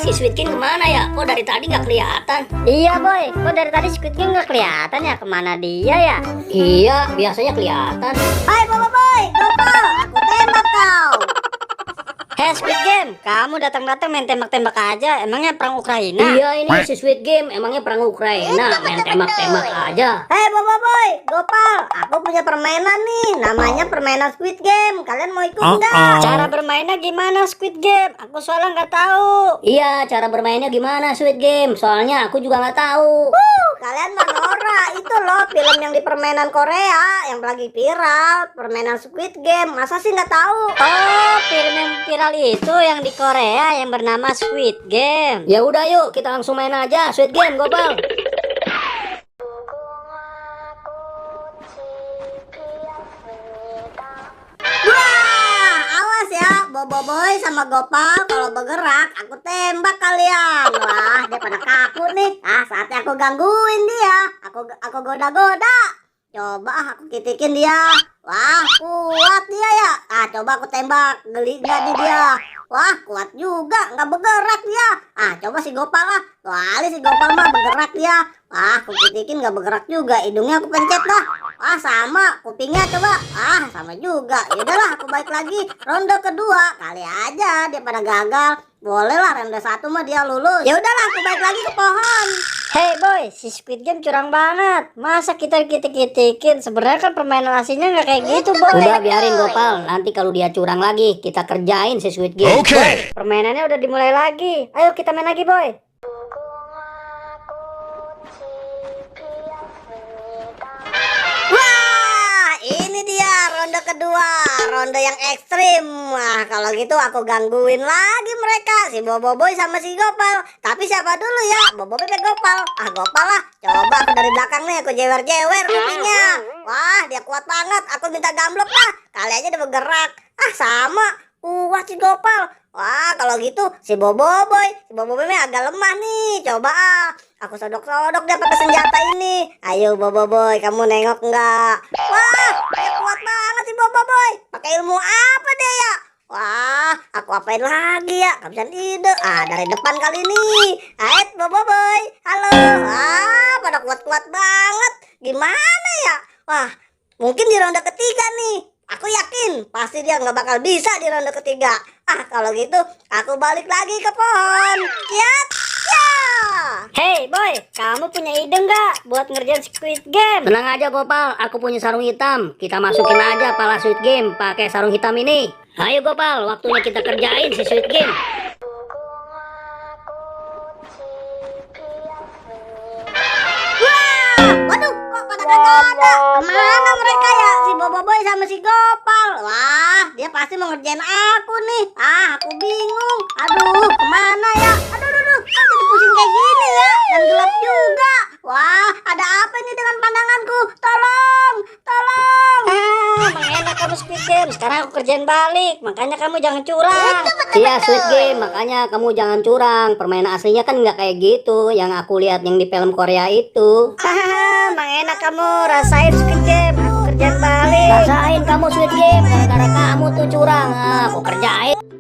si Squid Game kemana ya? Kok dari tadi nggak kelihatan? Iya boy, kok dari tadi Squid Game nggak kelihatan ya? Kemana dia ya? Iya, biasanya kelihatan. Hai Bobo boy, Gopal, aku tembak kau. Hei Squid Game, kamu datang-datang main tembak-tembak aja. Emangnya perang Ukraina? Iya, ini si Squid Game emangnya perang Ukraina, main tembak-tembak aja. Hei Bobo boy, Gopal, aku punya permainan nih. Namanya permainan Squid Game. Kalian mau ikut nggak? Cara bermainnya gimana Squid Game? Aku soalnya nggak tahu. Iya, cara bermainnya gimana Squid Game? Soalnya aku juga nggak tahu. Kalian menora itu loh film yang di permainan Korea yang lagi viral, permainan Squid Game. Masa sih nggak tahu? Oh, film yang viral itu yang di Korea yang bernama Squid Game. Ya udah yuk, kita langsung main aja Squid Game, Gopal. Wah, awas ya, Bobo boy sama Gopal, kalau bergerak aku tembak kalian. Wah, dia pada kaku nih. Saatnya aku gangguin dia. Aku goda-goda. Coba aku kitikin dia. Wah, kuat dia ya. Coba aku tembak. Geli nggak nih dia? Wah, kuat juga, nggak bergerak dia. Coba si Gopal lah. Kali si Gopal mah bergerak dia. Aku kitikin nggak bergerak juga. Hidungnya aku pencet dah. Sama. Kupingnya coba. Sama juga. Yaudahlah, aku balik lagi. Ronde kedua. Kali aja dia pada gagal. Boleh lah, ronde satu mah dia lulus. Ya udahlah, aku balik lagi ke pohon. Hey boy, si Squid Game curang banget. Masa kita kitik-kitikin? Sebenarnya kan permainan aslinya nggak kayak gitu boy. Udah biarin Gopal, nanti kalau dia curang lagi, kita kerjain si Squid Game. Oke. Boy, permainannya udah dimulai lagi. Ayo kita main lagi boy. Wah, ini dia ronde kedua, ronde yang ekstrim. Wah, kalau gitu aku gangguin lagi mereka, si Bobo boy sama si Gopal. Tapi siapa dulu ya? Bobo boy atau Gopal? Gopal lah. Coba aku dari belakang nih, aku jewer-jewer kupingnya. Wah, dia kuat banget. Aku minta gamblok lah. Kali aja dia bergerak. Sama. Kuat si Gopal. Wah, kalau gitu si Bobo boy agak lemah nih. Coba aku sodok-sodok dia pakai senjata ini. Ayo Bobo boy, kamu nengok nggak? Wah, dia kuat banget si Bobo boy. Pakai ilmu apa dia ya? Wah, aku apain lagi ya? Kehabisan ide. Dari depan kali ini. Ait Bobo boy. Halo. Pada kuat-kuat banget. Gimana ya? Wah, mungkin di ronde ketiga nih. Aku yakin pasti dia nggak bakal bisa di ronde ketiga. Kalau gitu aku balik lagi ke pohon. Kiat, ya. Hey boy, kamu punya ide nggak buat ngerjain Squid Game? Tenang aja Gopal, aku punya sarung hitam. Kita masukin aja pala Squid Game pakai sarung hitam ini. Ayo Gopal, waktunya kita kerjain si Squid Game. Waduh, kok pada kagak ada? Kemana mereka ya? Si Bobo boy sama si Gopal. Wah, dia pasti mau ngerjain aku nih. Aku bingung. Aduh, kemana ya? Aduh, kan jadi pusing kayak gini ya. Dan gelap juga. Wah, ada apa ini dengan pandanganku? Tolong. Mengenak kamu Squid Game. Sekarang aku kerjain balik. Makanya kamu jangan curang. Iya Squid Game, makanya kamu jangan curang. Permainan aslinya kan nggak kayak gitu. Yang aku lihat yang di film Korea itu. Mengenak kamu. Rasain Squid Game. Aku kerjain balik. Rasain kamu Squid Game, gara-gara kamu tuh curang. Aku kerjain.